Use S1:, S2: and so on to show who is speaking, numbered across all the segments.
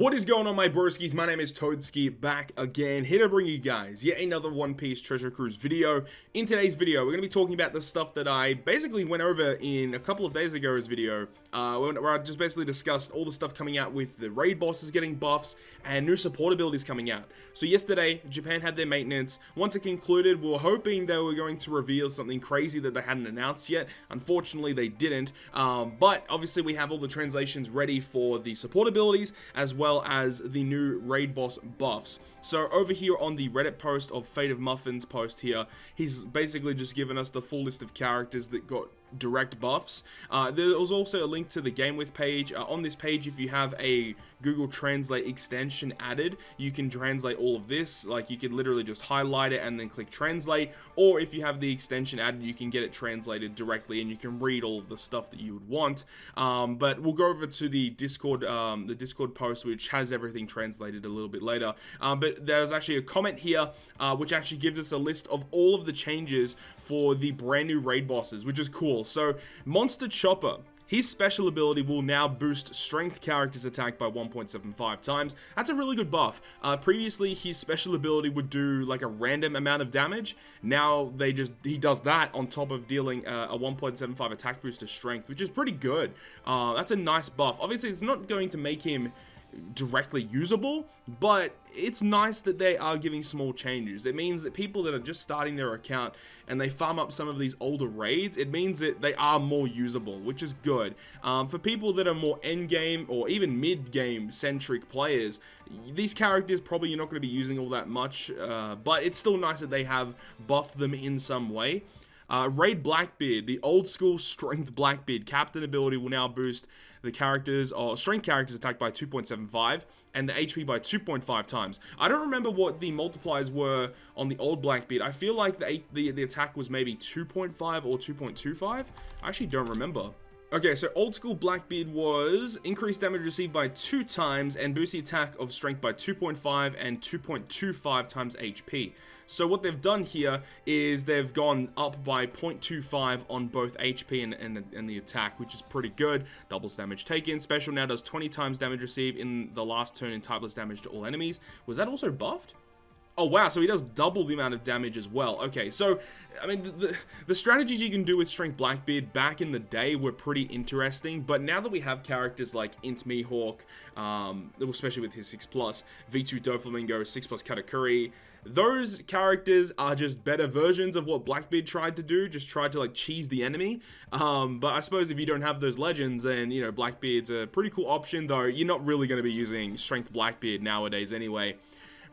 S1: What is going on, my broskiis? My name is Toadskii, back again, here to bring you guys yet another One Piece Treasure Cruise video. In today's video, we're going to be talking about the stuff that I basically went over in a couple of days ago's video, where I just basically discussed all the stuff coming out with the raid bosses getting buffs and new support abilities coming out. So yesterday, Japan had their maintenance. Once it concluded, we were hoping they were going to reveal something crazy that they hadn't announced yet. Unfortunately, they didn't, but obviously we have all the translations ready for the support abilities, as well as the new raid boss buffs. So over here on the Reddit post of Fate of Muffins post here, he's basically just given us the full list of characters that got direct buffs. There was also a link to the game with page. On this page, if you have a Google Translate extension added, you can translate all of this. Like, you can literally just highlight it and then click translate, or if you have the extension added, you can get it translated directly and you can read all of the stuff that you would want. But we'll go over to the Discord post, which has everything translated a little bit later. But there's actually a comment here which actually gives us a list of all of the changes for the brand new raid bosses, which is cool. So Monster Chopper, his special ability will now boost strength characters attack by 1.75 times. That's a really good buff. Previously, his special ability would do like a random amount of damage. Now he does that on top of dealing a 1.75 attack boost to strength, which is pretty good. That's a nice buff. Obviously, it's not going to make him directly usable, but it's nice that they are giving small changes. It means that people that are just starting their account and they farm up some of these older raids, it means that they are more usable, which is good. For people that are more end game or even mid game centric players, these characters probably you're not going to be using all that much, but it's still nice that they have buffed them in some way. Raid Blackbeard, the old school strength Blackbeard captain ability will now boost the characters or strength characters attack by 2.75 and the HP by 2.5 times. I don't remember what the multipliers were on the old Blackbeard. I feel like the attack was maybe 2.5 or 2.25. I actually don't remember. Okay, so old school Blackbeard was increased damage received by 2 times and boost the attack of strength by 2.5 and 2.25 times HP. So what they've done here is they've gone up by 0.25 on both HP and the attack, which is pretty good. Doubles damage taken. Special now does 20 times damage received in the last turn and typeless damage to all enemies. Was that also buffed? Oh wow, so he does double the amount of damage as well. Okay, so, I mean, the strategies you can do with Strength Blackbeard back in the day were pretty interesting, but now that we have characters like Int Mihawk, especially with his 6+, V2 Doflamingo, 6+ Katakuri, those characters are just better versions of what Blackbeard tried to do, just tried to like cheese the enemy. But I suppose if you don't have those legends, then, you know, Blackbeard's a pretty cool option, though you're not really going to be using Strength Blackbeard nowadays anyway.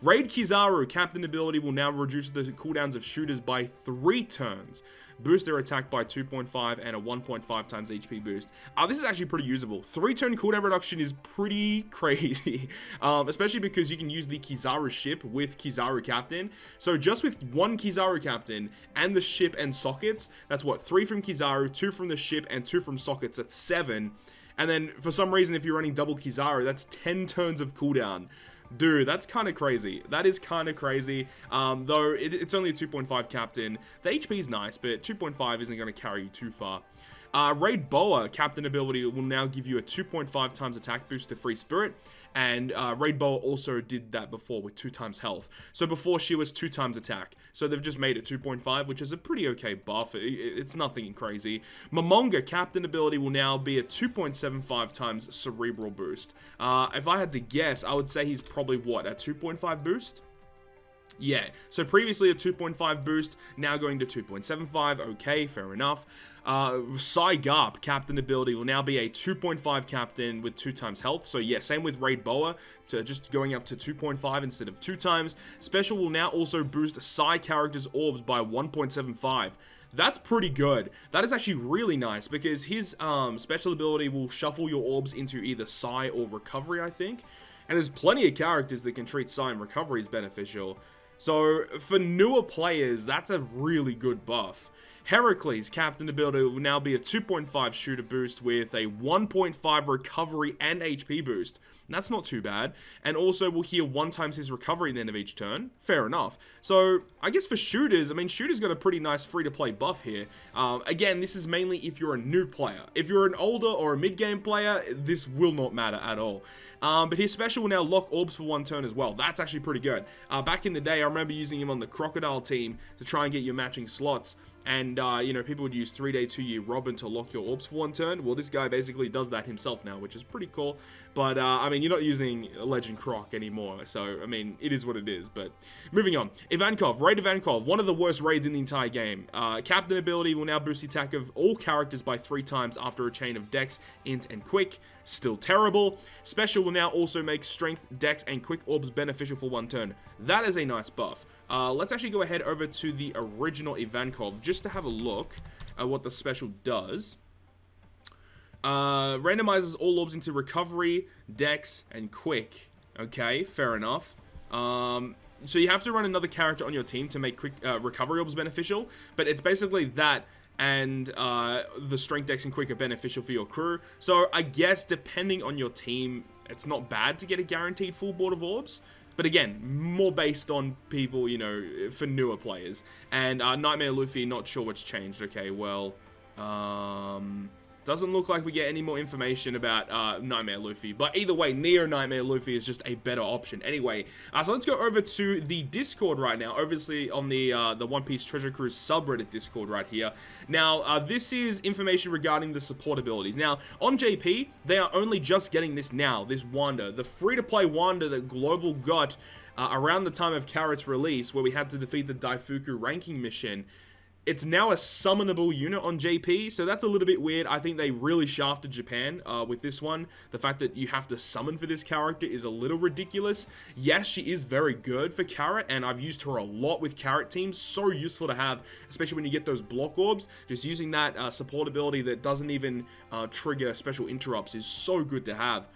S1: Raid Kizaru, captain ability will now reduce the cooldowns of shooters by 3 turns. Boost their attack by 2.5 and a 1.5 times HP boost. This is actually pretty usable. 3-turn cooldown reduction is pretty crazy, especially because you can use the Kizaru ship with Kizaru captain. So just with one Kizaru captain and the ship and sockets, that's what, 3 from Kizaru, 2 from the ship, and 2 from sockets. That's 7. And then for some reason, if you're running double Kizaru, that's 10 turns of cooldown. Dude, that's kind of crazy. That is kind of crazy. Though it's only a 2.5 captain. The HP is nice, but 2.5 isn't going to carry you too far. Raid Boa, captain ability, will now give you a 2.5 times attack boost to Free Spirit. And Raid Boa also did that before with 2 times health. So before she was 2 times attack. So they've just made it 2.5, which is a pretty okay buff. It's nothing crazy. Momonga, captain ability, will now be a 2.75 times cerebral boost. If I had to guess, I would say he's probably, what, a 2.5 boost? Yeah, so previously a 2.5 boost, now going to 2.75, okay, fair enough. Garp, captain ability, will now be a 2.5 captain with 2 times health, so yeah, same with Raid Boa, so just going up to 2.5 instead of 2 times. Special will now also boost Psy characters' orbs by 1.75. That's pretty good. That is actually really nice, because his special ability will shuffle your orbs into either Psy or Recovery, I think. And there's plenty of characters that can treat Psy and Recovery as beneficial. So, for newer players, that's a really good buff. Heracles, captain ability, will now be a 2.5 shooter boost with a 1.5 recovery and HP boost. That's not too bad. And also will heal 1 times his recovery at the end of each turn. Fair enough. So, I guess for shooters, I mean, shooters got a pretty nice free-to-play buff here. Again, this is mainly if you're a new player. If you're an older or a mid-game player, this will not matter at all. But his special will now lock orbs for 1 turn as well. That's actually pretty good. Back in the day, I remember using him on the Crocodile team to try and get your matching slots. And, you know, people would use 3-day 2-year Robin to lock your orbs for 1 turn. Well, this guy basically does that himself now, which is pretty cool. But, I mean, you're not using Legend Croc anymore. So, I mean, it is what it is. But, moving on. Ivankov, Raid Ivankov, one of the worst raids in the entire game. Captain ability will now boost the attack of all characters by 3 times after a chain of Dex, Int, and Quick. Still terrible. Special will now also make Strength, Dex, and Quick Orbs beneficial for 1 turn. That is a nice buff. Let's actually go ahead over to the original Ivankov just to have a look at what the special does. Randomizes all orbs into recovery, dex, and quick. Okay, fair enough. So you have to run another character on your team to make quick recovery orbs beneficial, but it's basically that and the strength, dex, and quick are beneficial for your crew. So I guess depending on your team, it's not bad to get a guaranteed full board of orbs. But again, more based on people, you know, for newer players. And Nightmare Luffy, not sure what's changed. Okay, well, doesn't look like we get any more information about Nightmare Luffy. But either way, Neo Nightmare Luffy is just a better option. Anyway, so let's go over to the Discord right now. Obviously on the One Piece Treasure Cruise subreddit Discord right here. Now, this is information regarding the support abilities. Now, on JP, they are only just getting this now, this Wanda. The free-to-play Wanda that Global got around the time of Carrot's release, where we had to defeat the Daifuku ranking mission. It's now a summonable unit on JP, so that's a little bit weird. I think they really shafted Japan with this one. The fact that you have to summon for this character is a little ridiculous. Yes, she is very good for Carrot, and I've used her a lot with Carrot teams. So useful to have, especially when you get those block orbs. Just using that support ability that doesn't even trigger special interrupts is so good to have.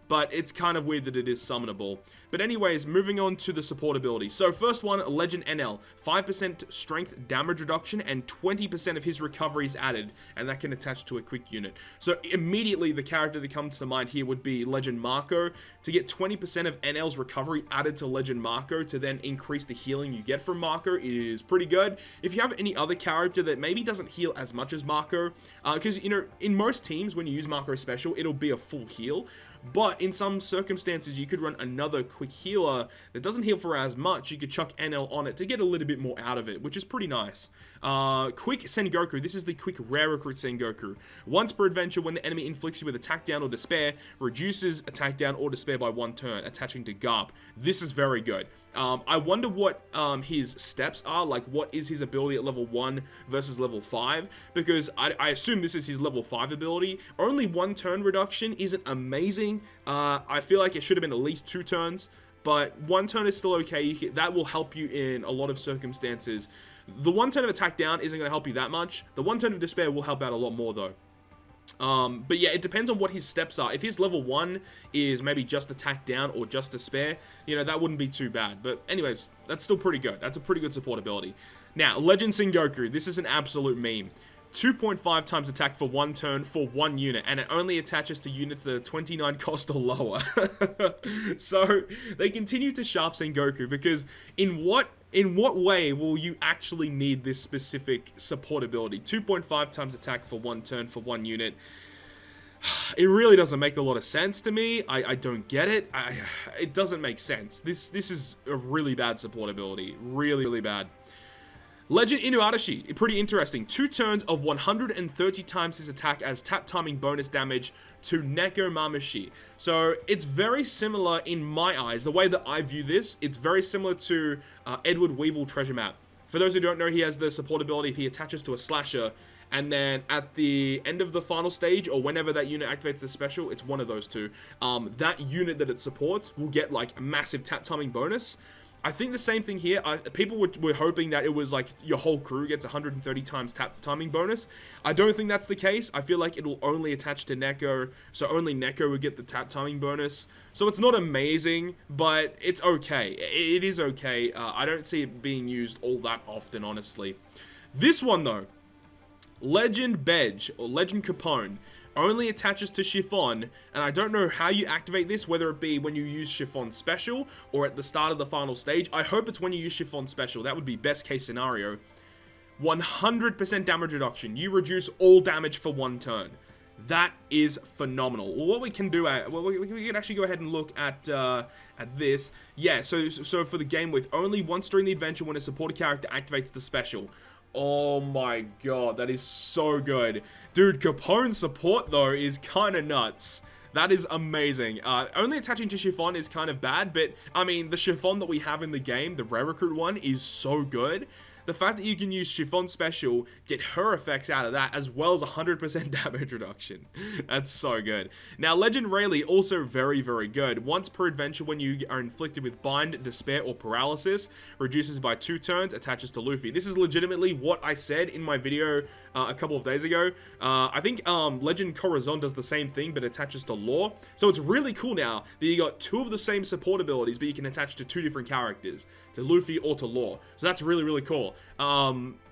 S1: But it's kind of weird that it is summonable. But anyways, moving on to the support ability. So first one, Legend NL. 5% strength damage reduction and 20% of his recovery is added. And that can attach to a quick unit. So immediately the character that comes to mind here would be Legend Marco. To get 20% of NL's recovery added to Legend Marco to then increase the healing you get from Marco is pretty good. If you have any other character that maybe doesn't heal as much as Marco, because, you know, in most teams when you use Marco special, it'll be a full heal. But in some circumstances, you could run another quick healer that doesn't heal for as much. You could chuck NL on it to get a little bit more out of it, which is pretty nice. Quick Sengoku. This is the quick rare recruit Sengoku. Once per adventure, when the enemy inflicts you with attack down or despair, reduces attack down or despair by 1 turn, attaching to Garp. This is very good. I wonder what his steps are, like what is his ability at level 1 versus level 5, because I assume this is his level 5 ability. Only 1 turn reduction isn't amazing. I feel like it should have been at least 2 turns, but 1 turn is still okay. That will help you in a lot of circumstances. The 1 turn of attack down isn't going to help you that much. The 1 turn of despair will help out a lot more though. But yeah, it depends on what his steps are. If his level 1 is maybe just attack down or just despair, you know, that wouldn't be too bad. But anyways, that's still pretty good. That's a pretty good support ability. Now, Legend Sengoku. This is an absolute meme. 2.5 times attack for 1 turn for 1 unit, and it only attaches to units that are 29 cost or lower. So they continue to shaft Sengoku because in what way will you actually need this specific support ability? 2.5 times attack for 1 turn for 1 unit. It really doesn't make a lot of sense to me. I don't get it. It doesn't make sense. This is a really bad support ability. Really, really bad. Legend Inuarashi, pretty interesting. 2 turns of 130 times his attack as tap timing bonus damage to Neko Mamashi. So it's very similar in my eyes. The way that I view this, it's very similar to Edward Weevil Treasure Map. For those who don't know, he has the support ability if he attaches to a slasher, and then at the end of the final stage, or whenever that unit activates the special, it's one of those two. That unit that it supports will get like a massive tap timing bonus. I think the same thing here. People were hoping that it was like your whole crew gets 130 times tap timing bonus. I don't think that's the case. I feel like it will only attach to Neko, so only Neko would get the tap timing bonus. So it's not amazing, but it's okay. It is okay. I don't see it being used all that often, honestly. This one, though. Legend Bedge, or Legend Capone, only attaches to Chiffon, and I don't know how you activate this, whether it be when you use Chiffon Special, or at the start of the final stage. I hope it's when you use Chiffon Special. That would be best case scenario. 100% damage reduction. You reduce all damage for 1 turn. That is phenomenal. Well, what we can do, we can actually go ahead and look at this. Yeah, so for the game with only once during the adventure when a supported character activates the special. Oh my god, that is so good. Dude, Capone's support, though, is kind of nuts. That is amazing. Only attaching to Chiffon is kind of bad, but, I mean, the Chiffon that we have in the game, the rare recruit one, is so good. The fact that you can use Chiffon Special, get her effects out of that, as well as 100% damage reduction. That's so good. Now, Legend Rayleigh, also very, very good. Once per adventure, when you are inflicted with Bind, Despair, or Paralysis, reduces by 2 turns, attaches to Luffy. This is legitimately what I said in my video a couple of days ago. I think Legend Corazon does the same thing, but attaches to Law. So it's really cool now that you got 2 of the same support abilities, but you can attach to 2 different characters, to Luffy or to Law. So that's really, really cool.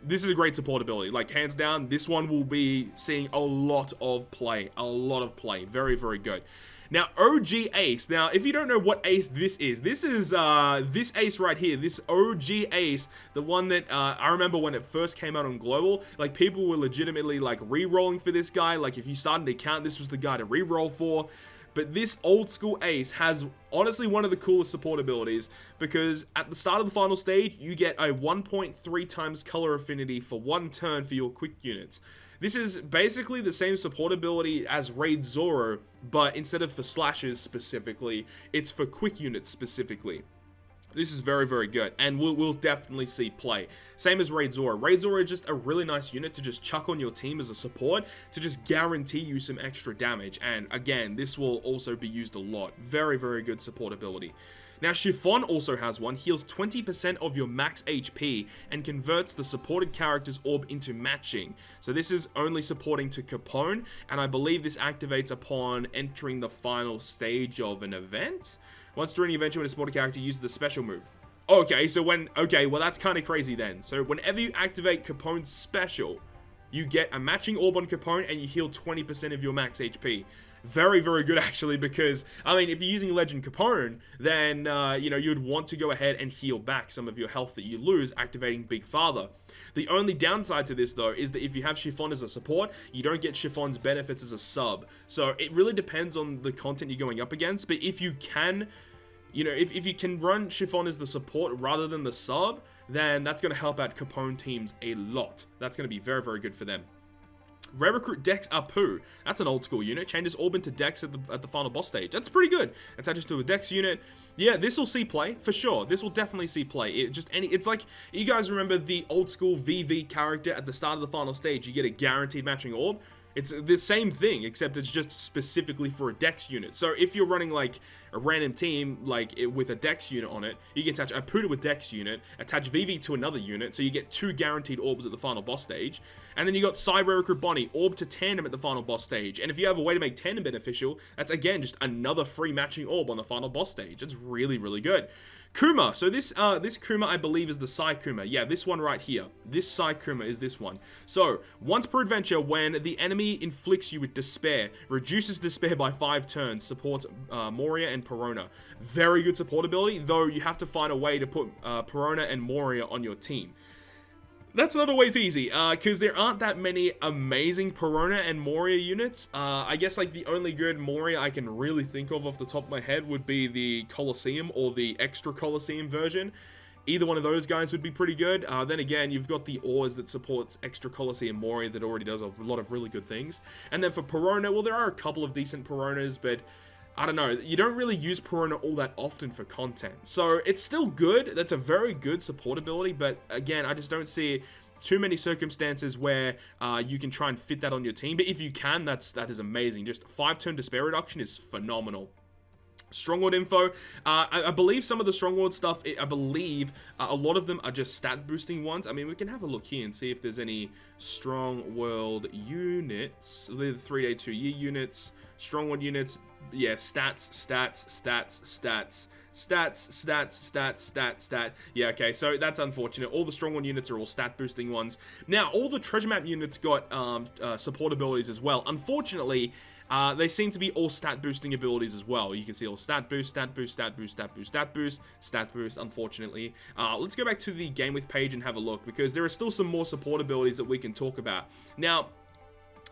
S1: This is a great support ability. Like, hands down, this one will be seeing a lot of play. A lot of play. Very, very good. Now, OG Ace. Now, if you don't know what Ace this is this Ace right here. This OG Ace, the one that, I remember when it first came out on Global, like, people were legitimately, like, re-rolling for this guy. Like, if you started to count, this was the guy to re-roll for. But this old school Ace has honestly one of the coolest support abilities, because at the start of the final stage, you get a 1.3 times color affinity for 1 turn for your quick units. This is basically the same support ability as Raid Zoro, but instead of for slashes specifically, it's for quick units specifically. This is very, very good, and we'll definitely see play. Same as Raid Zoro. Raid Zoro is just a really nice unit to just chuck on your team as a support to just guarantee you some extra damage. And again, this will also be used a lot. Very, very good support ability. Now, Chiffon also has one, heals 20% of your max HP and converts the supported character's orb into matching. So this is only supporting to Capone, and I believe this activates upon entering the final stage of an event. Once during the adventure, when a supported character uses the special move. Okay, so okay, well that's kind of crazy then. So whenever you activate Capone's special, you get a matching orb on Capone and you heal 20% of your max HP. Very, very good actually, because, I mean, if you're using Legend Capone, then, you know, you'd want to go ahead and heal back some of your health that you lose activating Big Father. The only downside to this, though, is that if you have Chiffon as a support, you don't get Chiffon's benefits as a sub. So it really depends on the content you're going up against, but if you can, you know, if you can run Chiffon as the support rather than the sub, then that's going to help out Capone teams a lot. That's going to be very, very good for them. Rare Recruit Dex Apu. That's an old school unit. Changes orb into Dex at the final boss stage. That's pretty good. Attaches to a Dex unit. Yeah, this will see play for sure. This will definitely see play. It's like, you guys remember the old school VV character at the start of the final stage. You get a guaranteed matching orb. It's the same thing, except it's just specifically for a Dex unit. So if you're running like a random team, like with a Dex unit on it, you can attach Apu to a Dex unit, attach VV to another unit, so you get 2 guaranteed orbs at the final boss stage. And then you got Rare Recruit Bonnie, orb to tandem at the final boss stage. And if you have a way to make tandem beneficial, that's again just another free matching orb on the final boss stage. It's really, really good. Kuma. So this Kuma, I believe, is the Sai Kuma. Yeah, this one right here. This Sai Kuma is this one. So, once per adventure, when the enemy inflicts you with despair, reduces despair by 5 turns, supports Moria and Perona. Very good support ability, though you have to find a way to put Perona and Moria on your team. That's not always easy, because there aren't that many amazing Perona and Moria units. I guess, like, the only good Moria I can really think of off the top of my head would be the Colosseum or the Extra Colosseum version. Either one of those guys would be pretty good. Then again, you've got the Ors that supports Extra Colosseum Moria that already does a lot of really good things. And then for Perona, well, there are a couple of decent Peronas, but I don't know, you don't really use Perona all that often for content. So it's still good. That's a very good support ability, but again, I just don't see too many circumstances where you can try and fit that on your team. But if you can, that is amazing. Just 5-turn despair reduction is phenomenal. Stronghold info. I believe some of the Stronghold stuff, I believe a lot of them are just stat boosting ones. I mean, we can have a look here and see if there's any Stronghold units. The 3-day 2-year units, Stronghold units. Yeah, stats, stat. Yeah, okay, so that's unfortunate. All the strong one units are all stat boosting ones. Now, all the treasure map units got support abilities as well. Unfortunately, they seem to be all stat boosting abilities as well. You can see all stat boost, stat boost, stat boost, stat boost, stat boost, stat boost, unfortunately. Let's go back to the game with page and have a look, because there are still some more support abilities that we can talk about. Now,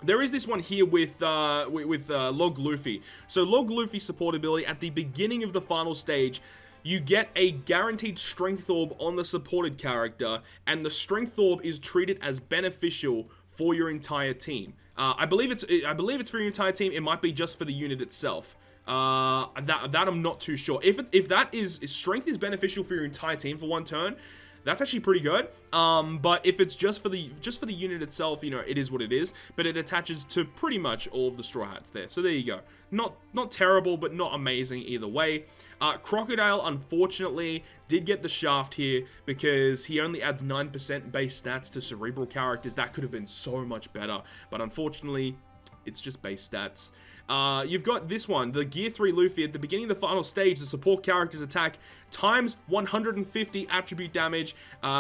S1: there is this one here with Log Luffy. So Log Luffy support ability at the beginning of the final stage, you get a guaranteed strength orb on the supported character, and the strength orb is treated as beneficial for your entire team. I believe it's for your entire team. It might be just for the unit itself. That I'm not too sure. If strength is beneficial for your entire team for one turn, that's actually pretty good. But if it's just for the unit itself, you know, it is what it is. But it attaches to pretty much all of the Straw Hats there. So there you go. Not terrible, but not amazing either way. Crocodile, unfortunately, did get the shaft here because he only adds 9% base stats to cerebral characters. That could have been so much better. But unfortunately, it's just base stats. You've got this one, the Gear 3 Luffy. At the beginning of the final stage, the support character's attack times 150 attribute damage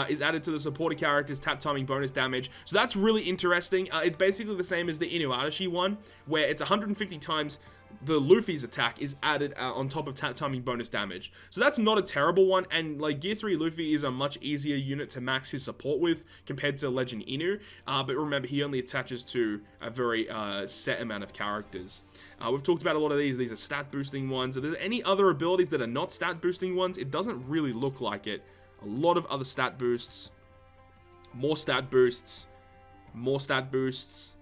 S1: is added to the supported character's tap timing bonus damage. So that's really interesting. It's basically the same as the Inuarashi one, where it's 150 times the Luffy's attack is added on top of tap timing bonus damage. So that's not a terrible one, and like Gear 3 Luffy is a much easier unit to max his support with compared to Legend Inu, but remember, he only attaches to a very set amount of characters. We've talked about a lot of these are stat boosting ones. Are there any other abilities that are not stat boosting ones? It doesn't really look like it. A lot of other stat boosts, more stat boosts, more stat boosts.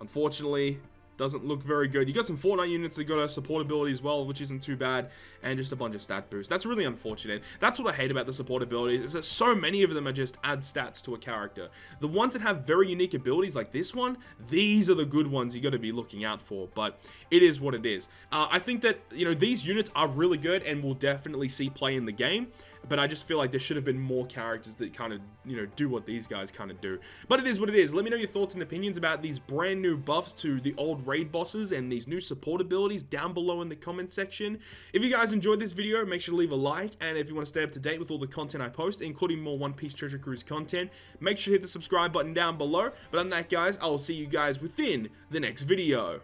S1: Unfortunately, doesn't look very good. You got some Fortnite units that got a support ability as well, which isn't too bad, and just a bunch of stat boosts. That's really unfortunate. That's what I hate about the support abilities, is that so many of them are just add stats to a character. The ones that have very unique abilities like this one, these are the good ones you got to be looking out for, but it is what it is. I think that, you know, these units are really good and will definitely see play in the game, but I just feel like there should have been more characters that kind of, you know, do what these guys kind of do. But it is what it is. Let me know your thoughts and opinions about these brand new buffs to the old raid bosses and these new support abilities down below in the comment section. If you guys enjoyed this video, make sure to leave a like, and if you want to stay up to date with all the content I post, including more One Piece Treasure Cruise content, make sure to hit the subscribe button down below. But other than that, guys, I will see you guys within the next video.